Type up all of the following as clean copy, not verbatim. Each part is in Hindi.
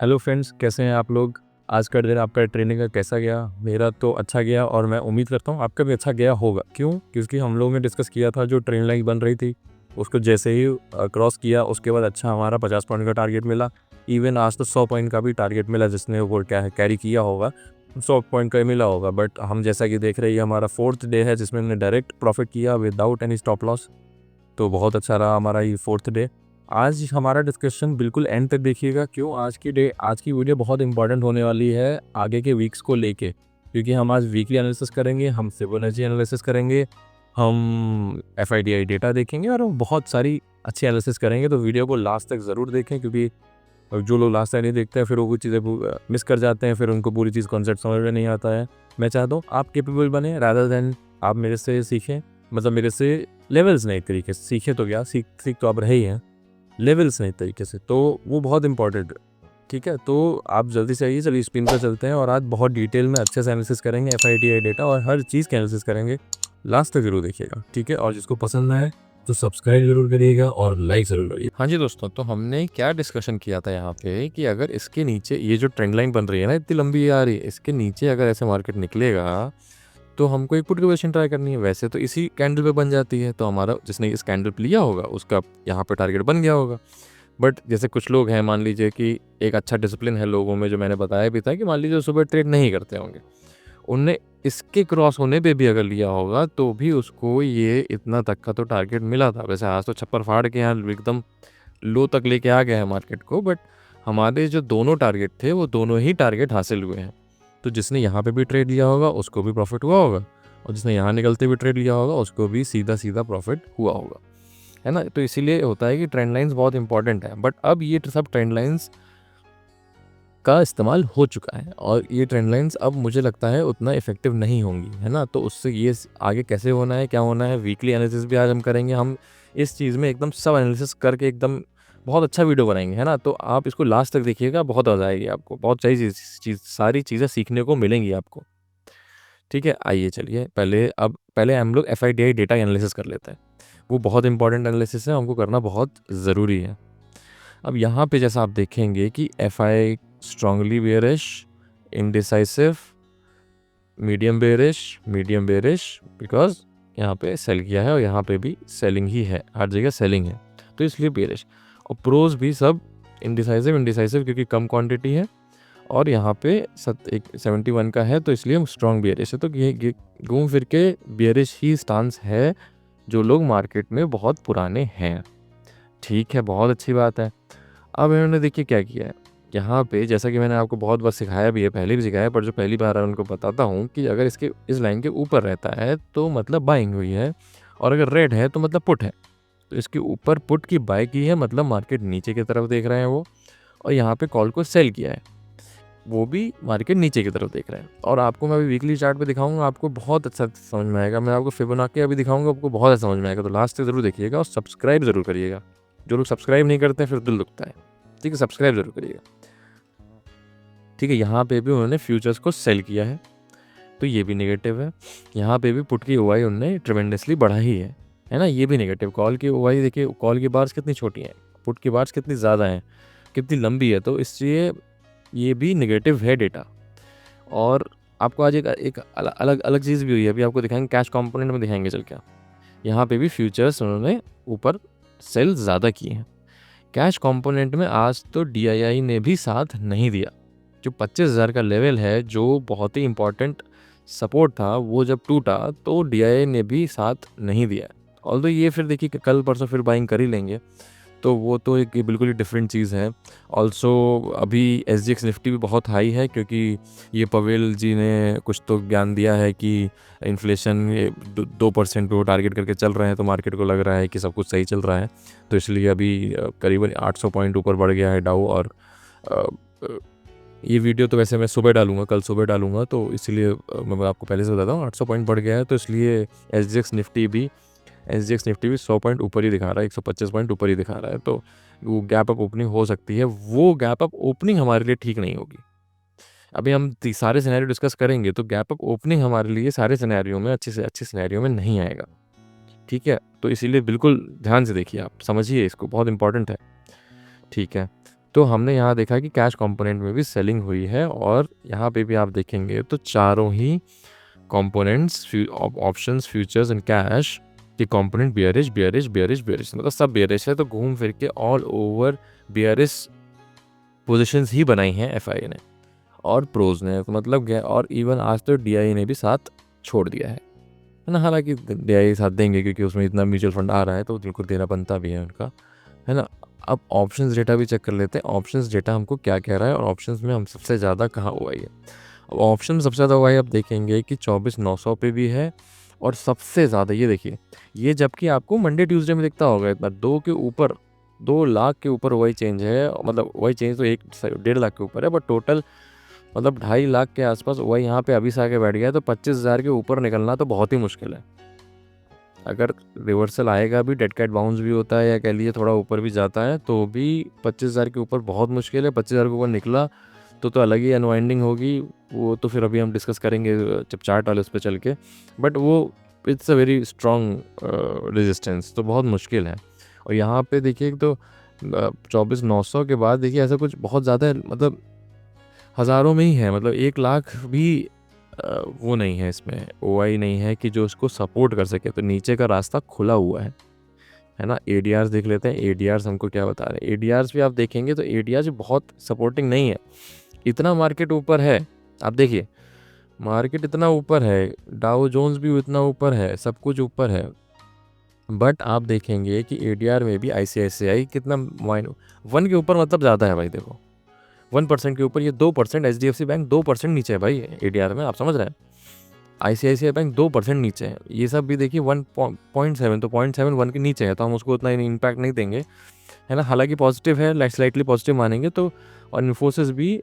हेलो फ्रेंड्स, कैसे हैं आप लोग। आज का दिन आपका ट्रेनिंग का कैसा गया। मेरा तो अच्छा गया और मैं उम्मीद करता हूँ आपका भी अच्छा गया होगा। क्यों? क्योंकि हम लोगों ने डिस्कस किया था जो ट्रेन लाइन बन रही थी उसको जैसे ही क्रॉस किया उसके बाद अच्छा हमारा 50 पॉइंट का टारगेट मिला। इवन आज तो 100 पॉइंट का भी टारगेट मिला, जिसने वो क्या है कैरी किया होगा 100 पॉइंट का ही मिला होगा। बट हम जैसा कि देख रहे हैं हमारा 4th डे है जिसमें हमने डायरेक्ट प्रॉफिट किया विदाउट एनी स्टॉप लॉस। तो बहुत अच्छा रहा हमारा ये 4th डे। आज हमारा डिस्कशन बिल्कुल एंड तक देखिएगा। क्यों? आज की वीडियो बहुत इंपॉर्टेंट होने वाली है आगे के वीक्स को लेके, क्योंकि हम आज वीकली एनालिसिस करेंगे, हम फिबोनाची एनालिसिस करेंगे, हम एफआईडीआई डेटा देखेंगे और हम बहुत सारी अच्छी एनालिसिस करेंगे। तो वीडियो को लास्ट तक ज़रूर देखें, क्योंकि जो लोग लास्ट तक नहीं देखते हैं फिर वो कुछ चीज़ें मिस कर जाते हैं, फिर उनको पूरी चीज़ कॉन्सेप्ट समझ में नहीं आता है। मैं चाहता हूँ आप केपेबल बने रादर देन आप मेरे से सीखें। मतलब मेरे से लेवल्स नहीं तरीके से सीखें तो क्या, सीख तो आप रहे ही हैं, लेवल्स नहीं तरीके से, तो वो बहुत इंपॉर्टेंट है। ठीक है, तो आप जल्दी से आइए, चलिए स्क्रीन पर चलते हैं और आज बहुत डिटेल में अच्छे से एनालिसिस करेंगे एफआईडीआई डेटा और हर चीज़ का एनालिसिस करेंगे। लास्ट तक जरूर देखिएगा, ठीक है। और जिसको पसंद आए तो सब्सक्राइब जरूर करिएगा और लाइक जरूर करिएगा। हाँ जी दोस्तों, तो हमने क्या डिस्कशन किया था यहाँ पे कि अगर इसके नीचे ये जो ट्रेंड लाइन बन रही है ना इतनी लंबी आ रही है, इसके नीचे अगर ऐसे मार्केट निकलेगा तो हमको एक पुट की पोजीशन ट्राई करनी है। वैसे तो इसी कैंडल पे बन जाती है, तो हमारा जिसने इस कैंडल पे लिया होगा उसका यहाँ पे टारगेट बन गया होगा। बट जैसे कुछ लोग हैं, मान लीजिए कि एक अच्छा डिसिप्लिन है लोगों में, जो मैंने बताया भी था कि मान लीजिए सुबह ट्रेड नहीं करते होंगे, उनने इसके क्रॉस होने पे भी अगर लिया होगा तो भी उसको ये इतना तक का तो टारगेट मिला था। वैसे आज तो छप्पर फाड़ के यहाँ एकदम लो तक लेके आ गया है मार्केट को, बट हमारे जो दोनों टारगेट थे वो दोनों ही टारगेट हासिल हुए हैं। तो जिसने यहाँ पे भी ट्रेड लिया होगा उसको भी प्रॉफिट हुआ होगा, और जिसने यहाँ निकलते भी ट्रेड लिया होगा उसको भी सीधा सीधा प्रॉफिट हुआ होगा, है ना। तो इसीलिए होता है कि ट्रेंड लाइंस बहुत इंपॉर्टेंट है। बट अब ये सब ट्रेंड लाइंस का इस्तेमाल हो चुका है और ये ट्रेंड लाइंस अब मुझे लगता है उतना इफेक्टिव नहीं होंगी, है ना। तो उससे ये आगे कैसे होना है, क्या होना है, वीकली एनालिसिस भी आज हम करेंगे। हम इस चीज़ में एकदम सब एनालिसिस करके एकदम बहुत अच्छा वीडियो बनाएंगे, है ना। तो आप इसको लास्ट तक देखिएगा, बहुत मजा आएगी आपको, बहुत सारी चीज़ें सीखने को मिलेंगी आपको। ठीक है, आइए चलिए पहले हम लोग एफआईडीआई डेटा एनालिसिस कर लेते हैं। वो बहुत इंपॉर्टेंट एनालिसिस है, हमको करना बहुत ज़रूरी है। अब यहाँ पे जैसा आप देखेंगे कि FI strongly bearish, indecisive, medium bearish, because यहाँ पे सेल किया है और यहाँ पे भी सेलिंग ही है, हर जगह सेलिंग है, तो इसलिए बेयरिश। और प्रोज भी सब इनडिसाइसिव क्योंकि कम क्वांटिटी है, और यहाँ पे 71 का है तो इसलिए हम स्ट्रॉन्ग बियरिश है। तो ये घूम फिर के बियरिश ही स्टांस है जो लोग मार्केट में बहुत पुराने हैं। ठीक है, बहुत अच्छी बात है। अब इन्होंने देखिए क्या किया है यहाँ पे, जैसा कि मैंने आपको बहुत बार सिखाया भी है, पहले भी सिखाया, पर जो पहली बार है उनको बताता हूँ कि अगर इस लाइन के ऊपर रहता है तो मतलब बाइंग हुई है, और अगर रेड है तो मतलब पुट है। तो इसके ऊपर पुट की बाय की है, मतलब मार्केट नीचे की तरफ देख रहे हैं वो, और यहाँ पे कॉल को सेल किया है, वो भी मार्केट नीचे की तरफ देख रहा है। और आपको मैं अभी वीकली चार्ट पे दिखाऊंगा, आपको बहुत अच्छा समझ में आएगा। मैं आपको फिबोनाची अभी दिखाऊंगा, आपको बहुत अच्छा समझ में आएगा। तो लास्ट तक जरूर देखिएगा और सब्सक्राइब जरूर करिएगा। जो लोग सब्सक्राइब नहीं करते हैं फिर दिल दुखता है। ठीक है, सब्सक्राइब जरूर करिएगा। ठीक है, यहाँ पे भी उन्होंने फ्यूचर्स को सेल किया है तो ये भी नेगेटिव है। यहाँ पे भी पुट की ओवाई उन्होंने ट्रेमेंडसली बढ़ा ही है ना, ये भी नेगेटिव। कॉल की ओवाई देखिए, कॉल की बार्स कितनी छोटी हैं, पुट की बार्स कितनी ज़्यादा हैं, कितनी लंबी है, तो इसलिए ये भी नेगेटिव है डेटा। और आपको आज एक अलग अलग चीज़ भी हुई है, अभी आपको दिखाएंगे, कैश कंपोनेंट में दिखाएंगे चल क्या। यहाँ पे भी फ्यूचर्स उन्होंने ऊपर सेल ज़्यादा किए हैं। कैश कंपोनेंट में आज तो DII ने भी साथ नहीं दिया। जो 25,000 का लेवल है, जो बहुत ही इंपॉर्टेंट सपोर्ट था, वो जब टूटा तो DII ने भी साथ नहीं दिया। ऑल्दो ये फिर देखिए कल परसों फिर बाइंग कर ही लेंगे, तो वो तो एक बिल्कुल ही डिफरेंट चीज़ है। ऑल्सो अभी SGX निफ्टी भी बहुत हाई है, क्योंकि ये पवेल जी ने कुछ तो ज्ञान दिया है कि इन्फ्लेशन 2% पे वो टारगेट करके चल रहे हैं, तो मार्केट को लग रहा है कि सब कुछ सही चल रहा है। तो इसलिए अभी करीबन 800 पॉइंट ऊपर बढ़ गया है डाउ। और ये वीडियो तो वैसे मैं सुबह डालूंगा, कल सुबह डालूंगा, तो इसलिए मैं आपको पहले से बताता हूँ 800 पॉइंट बढ़ गया है। तो इसलिए SGX निफ्टी भी 100 पॉइंट ऊपर ही दिखा रहा है, 125 पॉइंट ऊपर ही दिखा रहा है। तो वो गैप अप ओपनिंग हो सकती है, वो गैप अप ओपनिंग हमारे लिए ठीक नहीं होगी। अभी हम सारे सिनेरियो डिस्कस करेंगे, तो गैप अप ओपनिंग हमारे लिए सारे सिनेरियो में अच्छे से अच्छे सिनेरियो में नहीं आएगा। ठीक है, तो इसीलिए बिल्कुल ध्यान से देखिए, आप समझिए इसको, बहुत इंपॉर्टेंट है। ठीक है, तो हमने यहाँ देखा कि कैश कंपोनेंट में भी सेलिंग हुई है, और यहाँ पे भी आप देखेंगे तो चारों ही components, options, futures and cash के component bearish bearish bearish bearish, मतलब सब बियरिश है। तो घूम फिर के ऑल ओवर बियरिश पोजीशंस ही बनाई हैं एफआईए ने और प्रोज ने, तो मतलब और इवन आज तो डीआई ने भी साथ छोड़ दिया है ना। हालांकि डीआई साथ देंगे क्योंकि उसमें इतना म्यूचुअल फंड आ रहा है तो उनको देना बनता भी है उनका, है ना। अब ऑप्शंस डेटा भी चेक कर लेते हैं, ऑप्शंस डेटा हमको क्या कह रहा है और ऑप्शंस में हम सबसे ज़्यादा कहाँ हुआ है। अब ऑप्शन सबसे ज़्यादा हुआ है, अब देखेंगे कि 24,900 पे भी है, और सबसे ज़्यादा ये देखिए, ये जबकि आपको मंडे ट्यूसडे में दिखता होगा इतना 2 के ऊपर, 2 लाख के ऊपर वही चेंज है, मतलब वही चेंज तो 1.5 लाख के ऊपर है, बट टोटल मतलब 2.5 लाख के आसपास वही यहाँ पे अभी से आके बैठ गया है। तो 25,000 के ऊपर निकलना तो बहुत ही मुश्किल है। अगर रिवर्सल आएगा भी, डेड कैट बाउंस भी होता है या कह लीजिए थोड़ा ऊपर भी जाता है, तो भी 25,000 के ऊपर बहुत मुश्किल है। 25,000 के ऊपर निकला तो अलग ही अनवाइंडिंग होगी, वो तो फिर अभी हम डिस्कस करेंगे जब चार्ट वाले उस पर चल के, बट वो it's a very strong resistance, तो बहुत मुश्किल है। और यहाँ पे देखिए तो 24,900 के बाद देखिए ऐसा कुछ बहुत ज़्यादा, मतलब हज़ारों में ही है, मतलब 1 लाख भी वो नहीं है, इसमें ओआई नहीं है कि जो उसको सपोर्ट कर सके। तो नीचे का रास्ता खुला हुआ है ना। एडीआर्स देख लेते हैं, एडीआर्स हमको क्या बता रहे हैं। एडीआर्स भी आप देखेंगे तो एडीआर्स बहुत सपोर्टिंग नहीं है। इतना मार्केट ऊपर है, आप देखिए मार्केट इतना ऊपर है, डाउ जोन्स भी इतना ऊपर है, सब कुछ ऊपर है, बट आप देखेंगे कि एडीआर में भी आईसीआईसीआई कितना -1 के ऊपर, मतलब ज़्यादा है भाई। देखो 1% के ऊपर, ये 2%, एचडीएफसी बैंक 2% नीचे है भाई एडीआर में, आप समझ रहे हैं। आईसीआईसीआई बैंक 2% नीचे है। ये सब भी देखिए 1.7, तो 0.71 के नीचे है, तो हम उसको उतना इम्पैक्ट नहीं देंगे, है ना। हालांकि पॉजिटिव है, स्लाइटली पॉजिटिव मानेंगे तो। और इन्फोसिस भी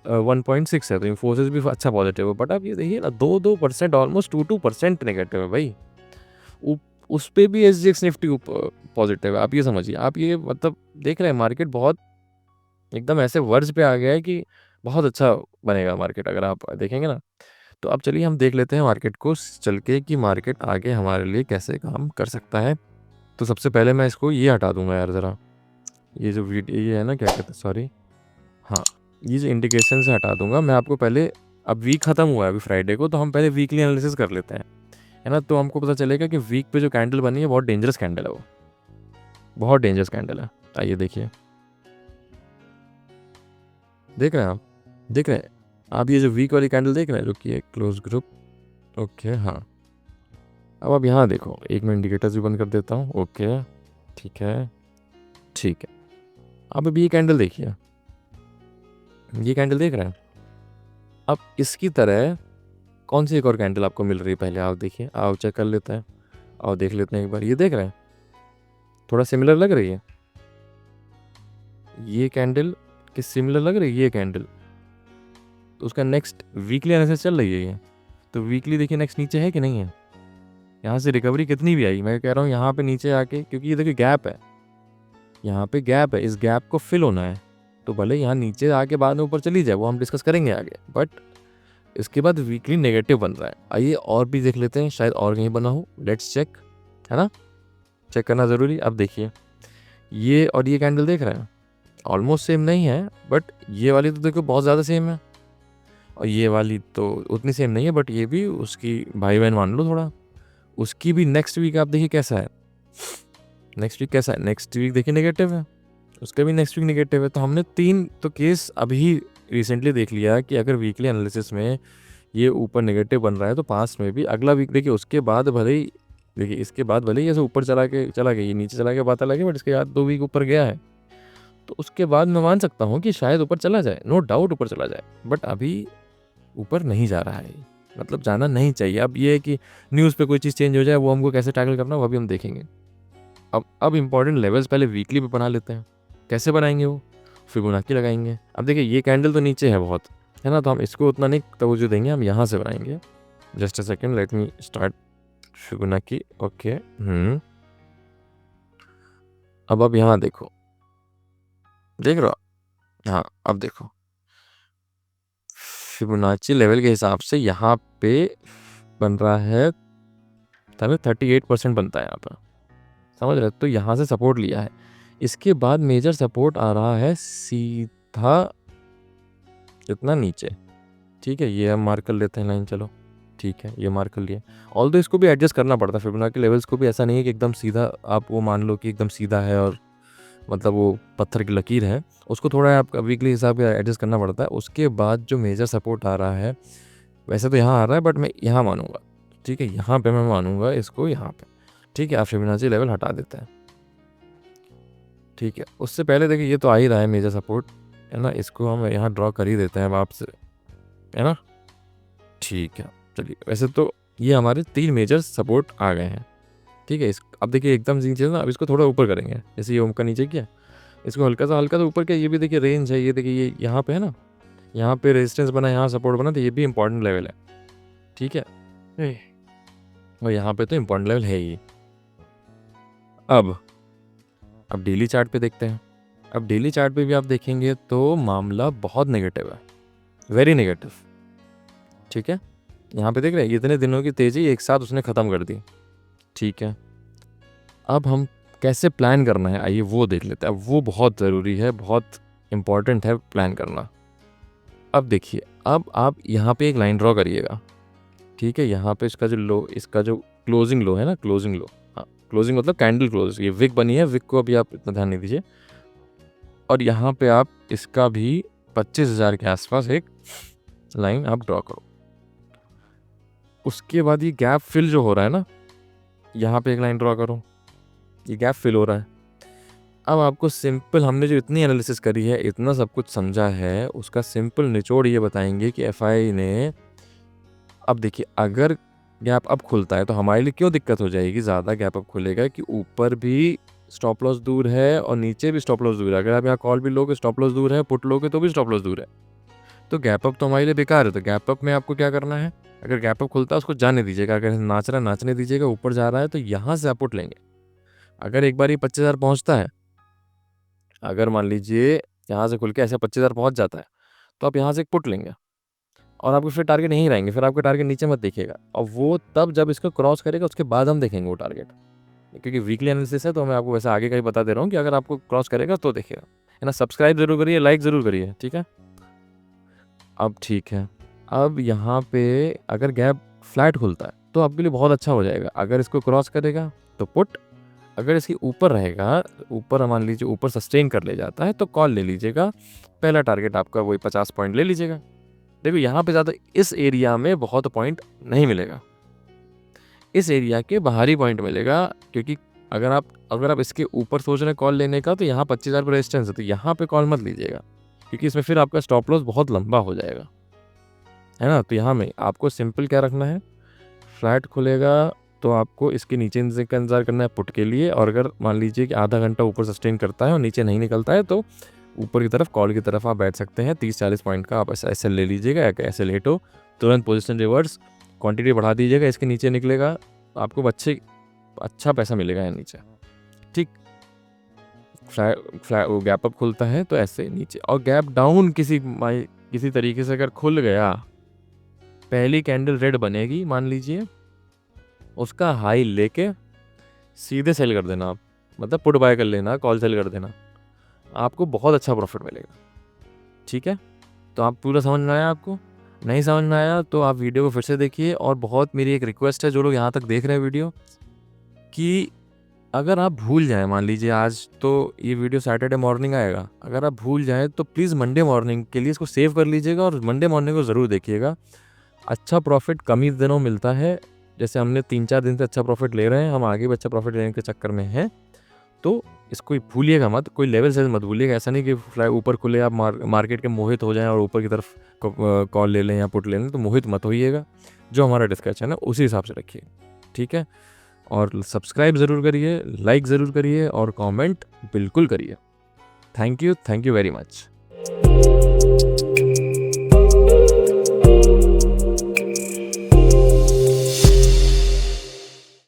1.6 है, तो इन्फोसिस भी अच्छा पॉजिटिव है। बट आप ये देखिए ना, 2% ऑलमोस्ट 2% नेगेटिव है भाई। उस पर भी एसजीएक्स निफ्टी पॉजिटिव है। आप ये समझिए, आप ये मतलब देख रहे हैं मार्केट बहुत एकदम ऐसे वर्ज पे आ गया है कि बहुत अच्छा बनेगा मार्केट, अगर आप देखेंगे ना। तो अब चलिए हम देख लेते हैं मार्केट को चल के कि मार्केट आगे हमारे लिए कैसे काम कर सकता है। तो सबसे पहले मैं इसको ये हटा दूंगा यार ज़रा, ये जो वीडियो ये है ना, क्या कहते हैं, सॉरी, हाँ, ये जो इंडिकेशन से हटा दूंगा मैं आपको पहले। अब वीक ख़त्म हुआ है अभी फ्राइडे को, तो हम पहले वीकली एनालिसिस कर लेते हैं, है ना। तो हमको पता चलेगा कि वीक पे जो कैंडल बनी है बहुत डेंजरस कैंडल है, वो बहुत डेंजरस कैंडल है। आइए देखिए, देख रहे हैं आप, देख रहे हैं आप ये जो वीक वाली कैंडल देख रहे हैं, जो कि एक क्लोज ग्रुप, ओके, हाँ। अब आप यहाँ देखो, एक मैं इंडिकेटर्स भी बंद कर देता हूँ, ओके, ठीक है, ठीक है। अब अभी ये कैंडल देखिए, ये कैंडल देख रहे हैं। अब इसकी तरह कौन सी एक और कैंडल आपको मिल रही है, पहले आप देखिए, आओ चेक कर लेते हैं, आओ देख लेते हैं एक बार। ये देख रहे हैं, थोड़ा सिमिलर लग रही है ये कैंडल, कि सिमिलर लग रही है ये कैंडल। तो उसका नेक्स्ट वीकली एनालिसिस चल रही है ये, तो वीकली देखिए नेक्स्ट नीचे है कि नहीं है। यहाँ से रिकवरी कितनी भी आई, मैं कह रहा हूँ यहाँ पे नीचे आके, क्योंकि ये देखिए गैप है, यहाँ पे गैप है, इस गैप को फिल होना है। तो भले यहाँ नीचे आके बाद में ऊपर चली जाए, वो हम डिस्कस करेंगे आगे, बट इसके बाद वीकली नेगेटिव बन रहा है। आइए और भी देख लेते हैं, शायद और कहीं बना हो, लेट्स चेक, है ना, चेक करना ज़रूरी। अब देखिए ये और ये कैंडल देख रहे हैं, ऑलमोस्ट सेम नहीं है, बट ये वाली तो देखो बहुत ज़्यादा सेम है, और ये वाली तो उतनी सेम नहीं है, बट ये भी उसकी भाई बहन मान लो थोड़ा। उसकी भी नेक्स्ट वीक आप देखिए कैसा है, नेक्स्ट वीक कैसा है, नेक्स्ट वीक देखिए नेगेटिव है, उसका भी नेक्स्ट वीक नेगेटिव है। तो हमने 3 तो केस अभी रिसेंटली देख लिया कि अगर वीकली एनालिसिस में ये ऊपर नेगेटिव बन रहा है, तो पास्ट में भी अगला वीक देखिए, उसके बाद भले ही देखिए, इसके बाद भले ही ऐसे ऊपर चला गया, ये नीचे चला गया, बात अलग है, बट इसके बाद 2 वीक ऊपर गया है, तो उसके बाद मैं मान सकता हूँ कि शायद ऊपर चला जाए, नो डाउट ऊपर चला जाए, बट अभी ऊपर नहीं जा रहा है, मतलब जाना नहीं चाहिए। अब ये है कि न्यूज़ पे कोई चीज़ चेंज हो जाए, वो हमको कैसे टैकल करना वो अभी हम देखेंगे। अब इंपॉर्टेंट लेवल्स पहले वीकली पे बना लेते हैं। कैसे बनाएंगे वो, फिबोनाची लगाएंगे। अब देखिए ये कैंडल तो नीचे है बहुत, है ना, तो हम इसको उतना नहीं तवज्जो देंगे, हम यहाँ से बनाएंगे। Just a second, let me start Fibonacci, okay. अब यहाँ देखो, देख रहे हो, हाँ, अब देखो फिबोनाची लेवल के हिसाब से यहाँ पे बन रहा है, तभी 38% बनता है यहाँ पर, समझ रहे हो। तो यहाँ से सपोर्ट लिया है, इसके बाद मेजर सपोर्ट आ रहा है सीधा इतना नीचे, ठीक है। ये हम मार्क कर लेते हैं लाइन, चलो ठीक है, ये मार्क कर लिया। ऑल्दो इसको भी एडजस्ट करना पड़ता है, फिबोनाची लेवल्स को भी ऐसा नहीं है कि एकदम सीधा आप वो मान लो कि एकदम सीधा है और मतलब वो पत्थर की लकीर है, उसको थोड़ा आप वीकली हिसाब से एडजस्ट करना पड़ता है। उसके बाद जो मेजर सपोर्ट आ रहा है, वैसे तो यहाँ आ रहा है बट मैं यहाँ मानूंगा, ठीक है, यहाँ पे मैं मानूंगा इसको यहाँ पे, ठीक है। आप फिबोनाची लेवल हटा देते हैं, ठीक है। उससे पहले देखिए ये तो आ ही रहा है मेजर सपोर्ट, है ना, इसको हम यहाँ ड्रॉ कर ही देते हैं आपसे, है ना, ठीक है। चलिए वैसे तो ये हमारे 3 मेजर सपोर्ट आ गए हैं, ठीक है। अब देखिए एकदम नीचे ना, अब इसको थोड़ा ऊपर करेंगे, जैसे ये ओम का नीचे किया, इसको हल्का सा ऊपर किया। ये भी देखिए रेंज है, ये देखिए ये यहाँ पे है ना, यहाँ पे रेजिस्टेंस बना, यहाँ सपोर्ट बना, तो ये भी इंपॉर्टेंट लेवल है, ठीक है। और यहाँ पे तो इंपॉर्टेंट लेवल है ही। अब डेली चार्ट पे देखते हैं। अब डेली चार्ट पे भी आप देखेंगे तो मामला बहुत नेगेटिव है, वेरी नेगेटिव, ठीक है। यहाँ पे देख रहे हैं इतने दिनों की तेज़ी एक साथ उसने ख़त्म कर दी, ठीक है। अब हम कैसे प्लान करना है, आइए वो देख लेते हैं। अब वो बहुत ज़रूरी है, बहुत इम्पॉर्टेंट है प्लान करना। अब देखिए, अब आप यहाँ पे एक लाइन ड्रॉ करिएगा, ठीक है। यहाँ पे इसका जो क्लोजिंग लो है ना, क्लोजिंग लो, हाँ क्लोजिंग मतलब कैंडल क्लोज, ये विक बनी है, विक को अभी आप इतना ध्यान नहीं दीजिए। और यहाँ पे आप इसका भी 25,000 के आसपास एक लाइन आप ड्रॉ करो। उसके बाद ये गैप फिल जो हो रहा है ना, यहाँ पे एक लाइन ड्रॉ करो, ये गैप फिल हो रहा है। अब आपको सिंपल, हमने जो इतनी एनालिसिस करी है, इतना सब कुछ समझा है, उसका सिंपल निचोड़ ये बताएंगे कि एफआई ने, अब देखिए अगर गैप अप खुलता है तो हमारे लिए क्यों दिक्कत हो जाएगी, ज़्यादा गैप अप खुलेगा कि ऊपर भी स्टॉप लॉस दूर है और नीचे भी स्टॉप लॉस दूर है। अगर आप यहाँ कॉल भी लोगे स्टॉप लॉस दूर है, पुट लोगे तो भी स्टॉप लॉस दूर है, तो गैप अप तो हमारे लिए बेकार है। तो गैप अप में आपको क्या करना है, अगर गैप अप खुलता है उसको जाने दीजिएगा, अगर नाच रहा है नाचने दीजिएगा, ऊपर जा रहा है तो यहाँ से आप पुट लेंगे। अगर एक बार ये 25,000 पहुँचता है, अगर मान लीजिए यहाँ से खुल के ऐसे 25,000 पहुँच जाता है, तो आप यहाँ से एक पुट लेंगे और आपको फिर टारगेट यहीं रहेंगे, फिर आपका टारगेट नीचे मत देखिएगा। और वो तब जब इसको क्रॉस करेगा उसके बाद हम देखेंगे वो टारगेट, क्योंकि वीकली एनालिसिस है तो मैं आपको वैसे आगे का ही बता दे रहा हूँ कि अगर आपको क्रॉस करेगा तो देखिएगा, है ना। सब्सक्राइब जरूर करिए, लाइक ज़रूर करिए, ठीक है। अब ठीक है, अब यहाँ पे अगर गैप फ्लैट खुलता है तो आपके लिए बहुत अच्छा हो जाएगा। अगर इसको क्रॉस करेगा तो पुट, अगर इसके ऊपर रहेगा, ऊपर मान लीजिए ऊपर सस्टेन कर ले जाता है तो कॉल ले लीजिएगा। पहला टारगेट आपका वही 50 पॉइंट ले लीजिएगा। देखो यहाँ पे ज़्यादा इस एरिया में बहुत पॉइंट नहीं मिलेगा, इस एरिया के बाहरी पॉइंट मिलेगा, क्योंकि अगर आप इसके ऊपर सोच रहे हैं कॉल लेने का तो यहाँ 25,000 पर रेजिस्टेंस है, तो यहाँ पे कॉल मत लीजिएगा, क्योंकि इसमें फिर आपका स्टॉप लॉस बहुत लंबा हो जाएगा, है ना। तो यहाँ में आपको सिंपल क्या रखना है, फ्लैट खुलेगा तो आपको इसके नीचे का इंतजार करना है पुट के लिए, और अगर मान लीजिए कि आधा घंटा ऊपर सस्टेन करता है और नीचे नहीं निकलता है तो ऊपर की तरफ कॉल की तरफ आप बैठ सकते हैं। 30-40 पॉइंट का आप ऐसे ले लीजिएगा, ऐसे लेट हो तुरंत पोजीशन रिवर्स, क्वांटिटी बढ़ा दीजिएगा, इसके नीचे निकलेगा आपको अच्छा पैसा मिलेगा यहाँ नीचे, ठीक। वो गैप अप खुलता है तो ऐसे नीचे, और गैप डाउन किसी तरीके से अगर खुल गया, पहली कैंडल रेड बनेगी मान लीजिए, उसका हाई लेके सीधे सेल कर देना आप, मतलब पुट बाय कर लेना, कॉल सेल कर देना, आपको बहुत अच्छा प्रॉफिट मिलेगा, ठीक है। तो आप पूरा समझ में आया, आपको नहीं समझ में आया तो आप वीडियो को फिर से देखिए। और बहुत मेरी एक रिक्वेस्ट है जो लोग यहाँ तक देख रहे हैं वीडियो, कि अगर आप भूल जाएं, मान लीजिए आज तो ये वीडियो सैटरडे मॉर्निंग आएगा, अगर आप भूल जाएं तो प्लीज़ मंडे मॉर्निंग के लिए इसको सेव कर लीजिएगा और मंडे मॉर्निंग को ज़रूर देखिएगा। अच्छा प्रॉफिट कम ही दिनों मिलता है, जैसे हमने 3-4 दिन से अच्छा प्रॉफिट ले रहे हैं, हम आगे भी अच्छा प्रॉफिट लेने के चक्कर में हैं, तो इसको भूलिएगा मत, कोई लेवल से मत भूलिएगा। ऐसा नहीं कि फ्लाई ऊपर खुले आप मार्केट के मोहित हो जाएं और ऊपर की तरफ कॉल ले लें या पुट ले लें, तो मोहित मत होइएगा। जो हमारा डिस्कशन है उसी हिसाब से रखिए, ठीक है। और सब्सक्राइब ज़रूर करिए, लाइक ज़रूर करिए और कमेंट बिल्कुल करिए। Thank you very much.